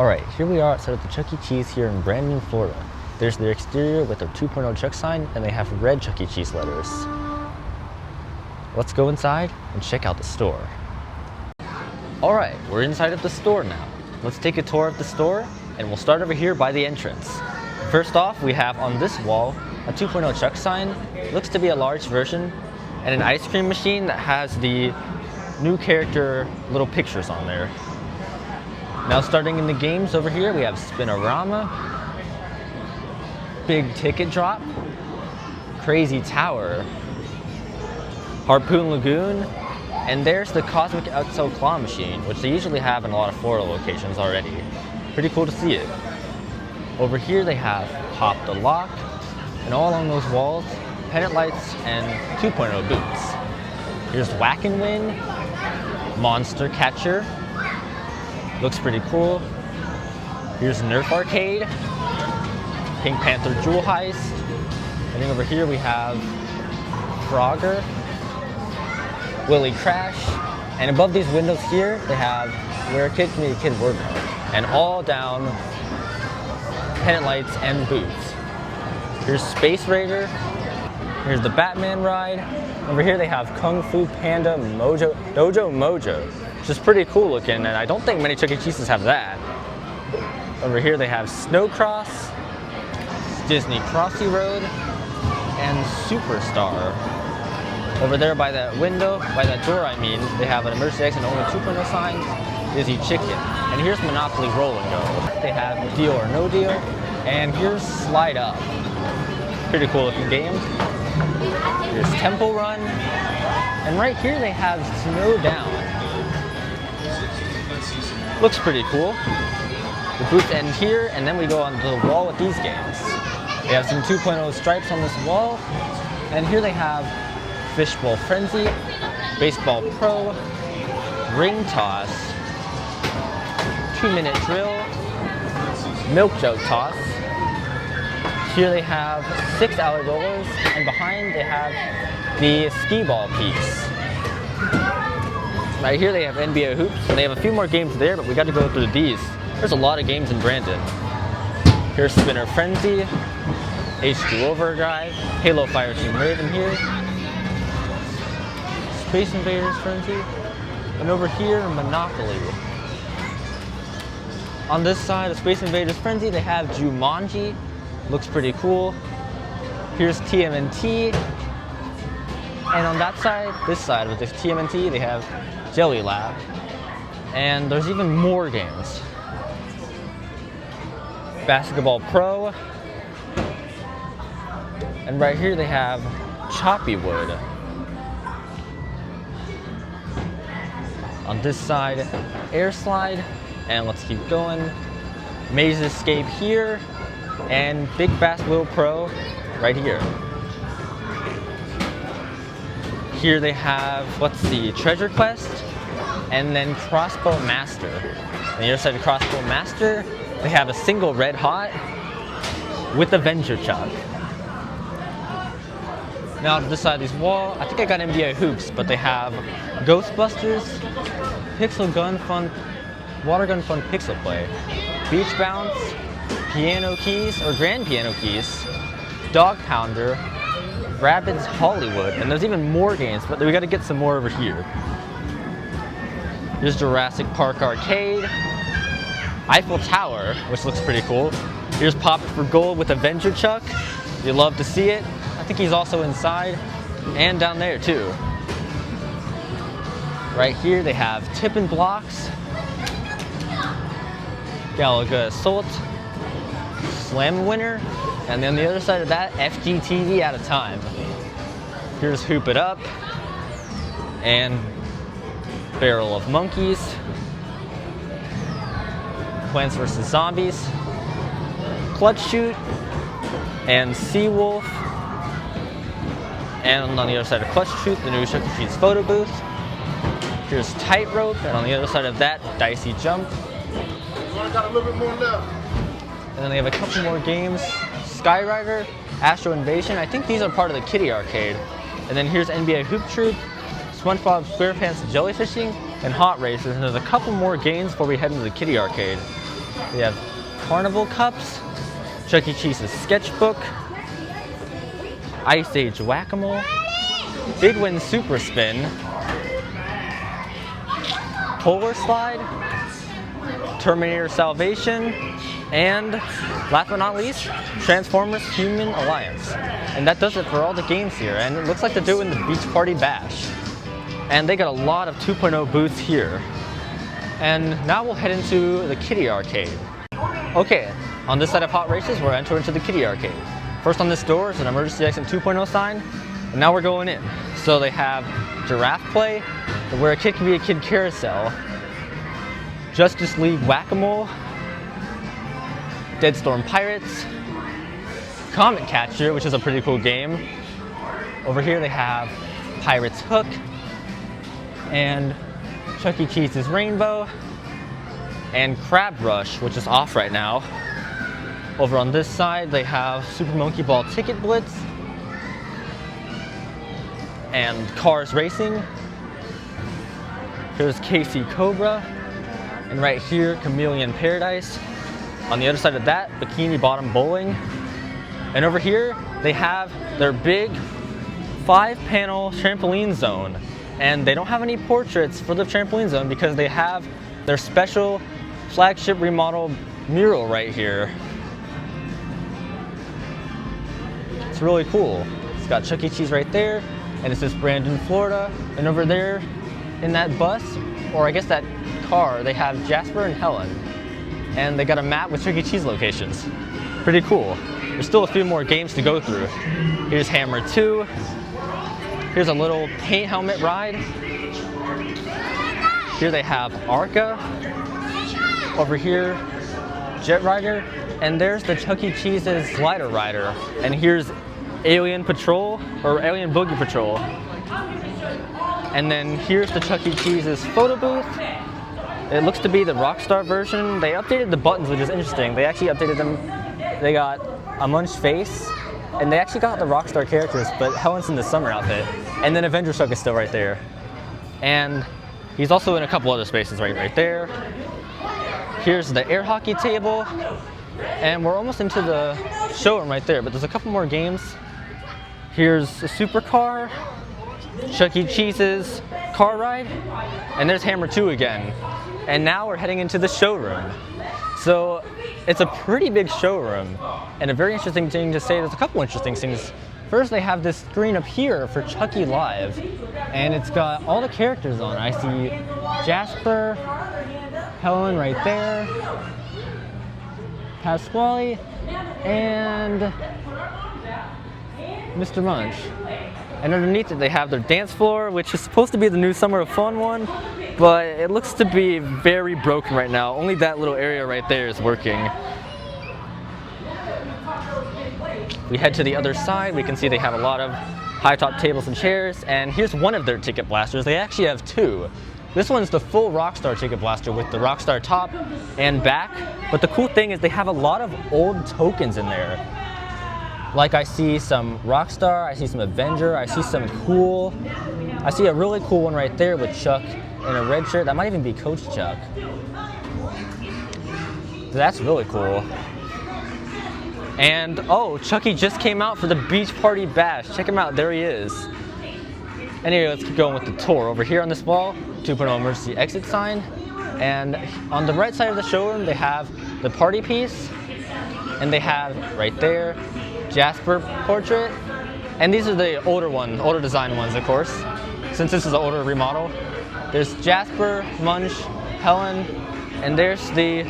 Alright, here we are outside of the Chuck E. Cheese here in Brandon, Florida. There's their exterior with their 2.0 Chuck sign, and they have red Chuck E. Cheese letters. Let's go inside and check out the store. Alright, we're inside of the store now. Let's take a tour of the store, and we'll start over here by the entrance. First off, we have on this wall a 2.0 Chuck sign. It looks to be a large version, and an ice cream machine that has the new character little pictures on there. Now starting in the games over here, we have Spinorama, Big Ticket Drop, Crazy Tower, Harpoon Lagoon, and there's the Cosmic XL Claw Machine, which they usually have in a lot of Florida locations already. Pretty cool to see it. Over here they have Pop the Lock, and all along those walls, pendant lights and 2.0 boots. Here's Whack and Win, Monster Catcher, looks pretty cool. Here's Nerf Arcade, Pink Panther Jewel Heist, and then over here we have Frogger, Willy Crash, and above these windows here they have Where a Kid Can Be a Kid word mark, and all down pendant lights and boots. Here's Space Raider, here's the Batman ride. Over here they have Kung Fu Panda Dojo Mojo, which is pretty cool looking, and I don't think many Chuck E. Cheese's have that. Over here they have Snowcross, Disney Crossy Road, and Superstar. Over there by that window, by that door I mean, they have an emergency exit and only 2.0 sign, Dizzy Chicken. And here's Monopoly Roll and Go. They have Deal or No Deal, and here's Slide Up. Pretty cool looking game. Here's Temple Run, and right here they have Snow Down. Looks pretty cool. The booths end here, and then we go onto the wall with these games. They have some 2.0 stripes on this wall, and here they have Fishbowl Frenzy, Baseball Pro, Ring Toss, 2-minute Drill, Milk Jug Toss. Here they have 6 $6 rollers, and behind they have the skee ball piece. Right here they have NBA hoops, and they have a few more games there, but we got to go through these. There's a lot of games in Brandon. Here's Spinner Frenzy, H2 Overdrive, Halo Fire Team Raven here, Space Invaders Frenzy, and over here, Monopoly. On this side of Space Invaders Frenzy, they have Jumanji. Looks pretty cool. Here's TMNT. And on that side, this side with this TMNT, they have Jelly Lab. And there's even more games. Basketball Pro. And right here they have Choppy Wood. On this side, Air Slide. And let's keep going. Maze Escape here. And Big Bass Wheel Pro right here. Here they have, let's see, Treasure Quest, and then Crossbow Master. On the other side of Crossbow Master, they have a single Red Hot with Avenger Chuck. Now to this side of this wall, I think I got NBA hoops, but they have Ghostbusters, Pixel Gun Fun, Water Gun Fun Pixel Play, Beach Bounce, Piano Keys, or Grand Piano Keys, Dog Pounder, Rabbids Hollywood, and there's even more games, but we gotta get some more over here. Here's Jurassic Park Arcade, Eiffel Tower, which looks pretty cool. Here's Pop for Gold with Avenger Chuck. You love to see it. I think he's also inside and down there too. Right here they have Tippin' Blocks, Galaga Assault, Slam Winner, and then the other side of that, FGTV Out of Time. Here's Hoop It Up, and Barrel of Monkeys, Plants vs. Zombies, Clutch Shoot, and Seawolf. And on the other side of Clutch Shoot, the new Chuck E. Cheese photo booth. Here's Tightrope, and on the other side of that, Dicey Jump. Got a little bit more left. And then they have a couple more games. Skyrider, Astro Invasion. I think these are part of the Kiddie Arcade. And then here's NBA Hoop Troop, SpongeBob SquarePants Jellyfishing, and Hot Racers. And there's a couple more games before we head into the Kiddie Arcade. We have carnival cups, Chuck E. Cheese's sketchbook, Ice Age Whack-A-Mole, Big Win Super Spin, Polar Slide, Terminator Salvation, and last but not least, Transformers Human Alliance. And that does it for all the games here, and it looks like they're doing the Beach Party Bash. And they got a lot of 2.0 booths here. And now we'll head into the Kiddie Arcade. Okay, on this side of Hot Races, we're entering into the Kiddie Arcade. First on this door is an emergency exit 2.0 sign, and now we're going in. So they have Giraffe Play, where a kid can be a kid carousel, Justice League Whack-A-Mole, Dead Storm Pirates, Comet Catcher, which is a pretty cool game. Over here they have Pirates Hook, and Chuck E. Cheese's Rainbow, and Crab Rush, which is off right now. Over on this side they have Super Monkey Ball Ticket Blitz, and Cars Racing. Here's KC Cobra, and right here Chameleon Paradise. On the other side of that, Bikini Bottom Bowling. And over here, they have their big 5-panel trampoline zone. And they don't have any portraits for the trampoline zone because they have their special Flagship remodel mural right here. It's really cool. It's got Chuck E. Cheese right there, and it says Brandon, Florida. And over there, in that bus, or I guess that car, they have Jasper and Helen. And they got a map with Chuck E. Cheese locations. Pretty cool. There's still a few more games to go through. Here's Hammer 2. Here's a little paint helmet ride. Here they have Arca. Over here, Jet Rider. And there's the Chuck E. Cheese's Glider Rider. And here's Alien Patrol, or Alien Boogie Patrol. And then here's the Chuck E. Cheese's photo booth. It looks to be the Rockstar version. They updated the buttons, which is interesting. They actually updated them. They got a Munch face, and they actually got the Rockstar characters, but Helen's in the summer outfit. And then Avenger Chuck is still right there. And he's also in a couple other spaces right there. Here's the air hockey table. And we're almost into the showroom right there, but there's a couple more games. Here's a supercar, Chuck E. Cheese's car ride, and there's Hammer 2 again. And now we're heading into the showroom. So it's a pretty big showroom, and a very interesting thing to say, there's a couple interesting things. First, they have this screen up here for Chucky Live, and it's got all the characters on. I see Jasper, Helen right there, Pasquale, and Mr. Munch. And underneath it, they have their dance floor, which is supposed to be the new Summer of Fun one, but it looks to be very broken right now. Only that little area right there is working. We head to the other side, we can see they have a lot of high-top tables and chairs, and here's one of their ticket blasters. They actually have two. This one's the full Rockstar ticket blaster with the Rockstar top and back, but the cool thing is they have a lot of old tokens in there. Like I see some Rockstar, I see some Avenger, I see some cool. I see a really cool one right there with Chuck in a red shirt. That might even be Coach Chuck. That's really cool. And oh, Chucky just came out for the Beach Party Bash. Check him out, there he is. Anyway, let's keep going with the tour. Over here on this wall, 2.0 emergency exit sign. And on the right side of the showroom, they have the party piece. And they have right there, Jasper portrait. And these are the older design ones, of course, since this is an older remodel. There's Jasper, Munch, Helen, and there's the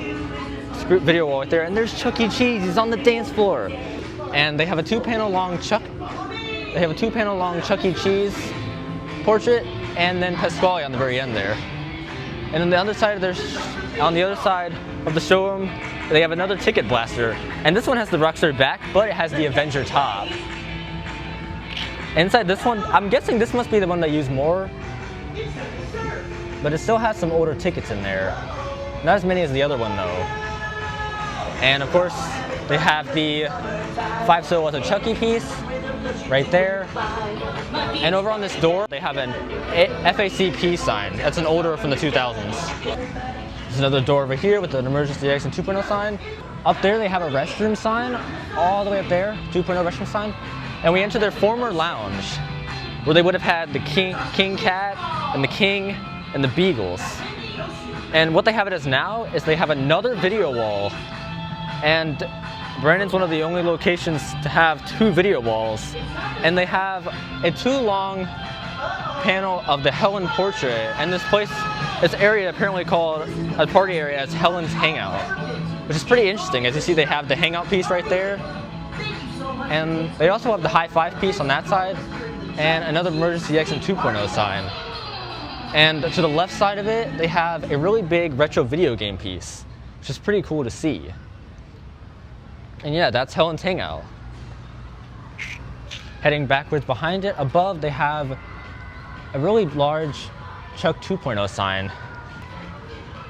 video wall right there. And there's Chuck E. Cheese, he's on the dance floor. And they have a two-panel long Chuck E. Cheese portrait, and then Pasquale on the very end there. And on the other side of the showroom, they have another ticket blaster. And this one has the Rockstar back, but it has the Avenger top. Inside this one, I'm guessing this must be the one they use more, but it still has some older tickets in there. Not as many as the other one though. And of course, they have the 5 silhouette of Chucky piece right there. And over on this door, they have an FACP sign. That's an older from the 2000s. There's another door over here with an emergency exit 2.0 sign. Up there they have a restroom sign, all the way up there, 2.0 restroom sign. And we enter their former lounge, where they would have had the king cat and the king and the beagles. And what they have it as now is they have another video wall. And Brandon's one of the only locations to have 2 video walls. And they have a 2-long panel of the Helen portrait. And this area apparently called a party area as Helen's Hangout, which is pretty interesting. As you see, they have the hangout piece right there. And they also have the high five piece on that side and another emergency exit 2.0 sign. And to the left side of it, they have a really big retro video game piece, which is pretty cool to see. And yeah, that's Helen's Hangout. Heading backwards behind it, above they have a really large Chuck 2.0 sign.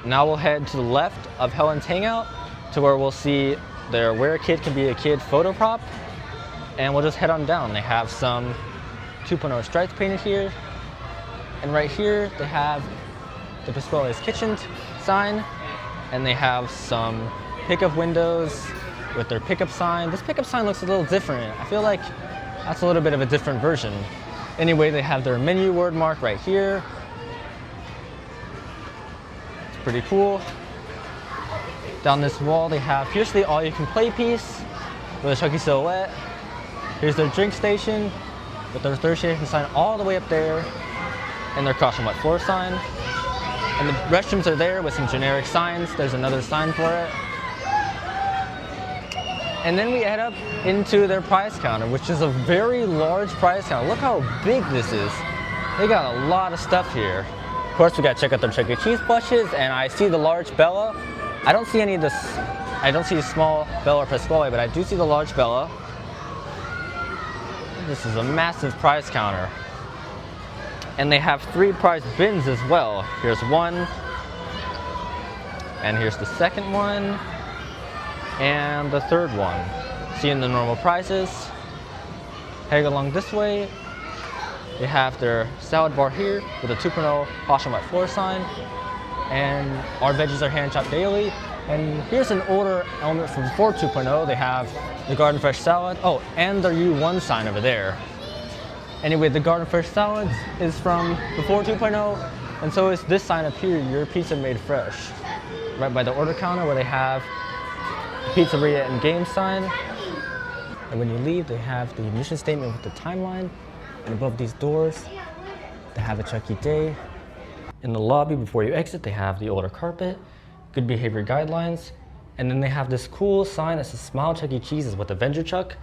Now we'll head to the left of Helen's Hangout to where we'll see their Where a Kid Can Be a Kid photo prop. And we'll just head on down. They have some 2.0 stripes painted here. And right here they have the Pasquale's Kitchen sign. And they have some pickup windows with their pickup sign. This pickup sign looks a little different. I feel like that's a little bit of a different version. Anyway, they have their menu word mark right here. It's pretty cool. Down this wall they have, here's the all-you-can-play piece with a Chucky silhouette. Here's their drink station with their third station sign all the way up there, and their caution wet floor sign. And the restrooms are there with some generic signs. There's another sign for it. And then we head up into their prize counter, which is a very large prize counter. Look how big this is. They got a lot of stuff here. Of course, we gotta check out their Chuck E. Cheese plushes, and I see the large Bella. I don't see any of this. I don't see a small Bella or Pasquale, but I do see the large Bella. This is a massive prize counter. And they have 3 prize bins as well. Here's one, and here's the second one, and the third one. Seeing the normal prizes. Heading along this way, they have their salad bar here with a 2.0 caution wet floor sign. And our veggies are hand chopped daily. And here's an older element from before 2.0. They have the Garden Fresh salad. Oh, and their U1 sign over there. Anyway, the Garden Fresh salad is from before 2.0, and so is this sign up here, Your Pizza Made Fresh. Right by the order counter where they have the Pizzeria and Game sign. And when you leave, they have the mission statement with the timeline. And above these doors, they have a Chuck E. Day. In the lobby before you exit, they have the older carpet, good behavior guidelines, and then they have this cool sign that says Smile Chuck E. Cheese's with Avenger Chuck.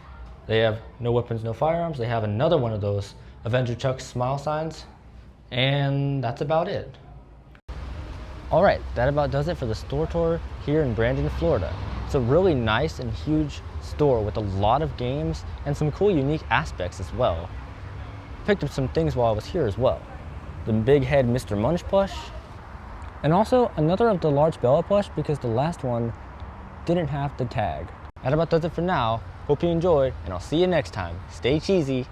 They have no weapons, no firearms. They have another one of those Avenger Chuck smile signs, and that's about it. All right, that about does it for the store tour here in Brandon, Florida. It's a really nice and huge store with a lot of games and some cool unique aspects as well. Picked up some things while I was here as well. The big head Mr. Munch plush, and also another of the large Bella plush because the last one didn't have the tag. That about does it for now. Hope you enjoyed, and I'll see you next time. Stay cheesy.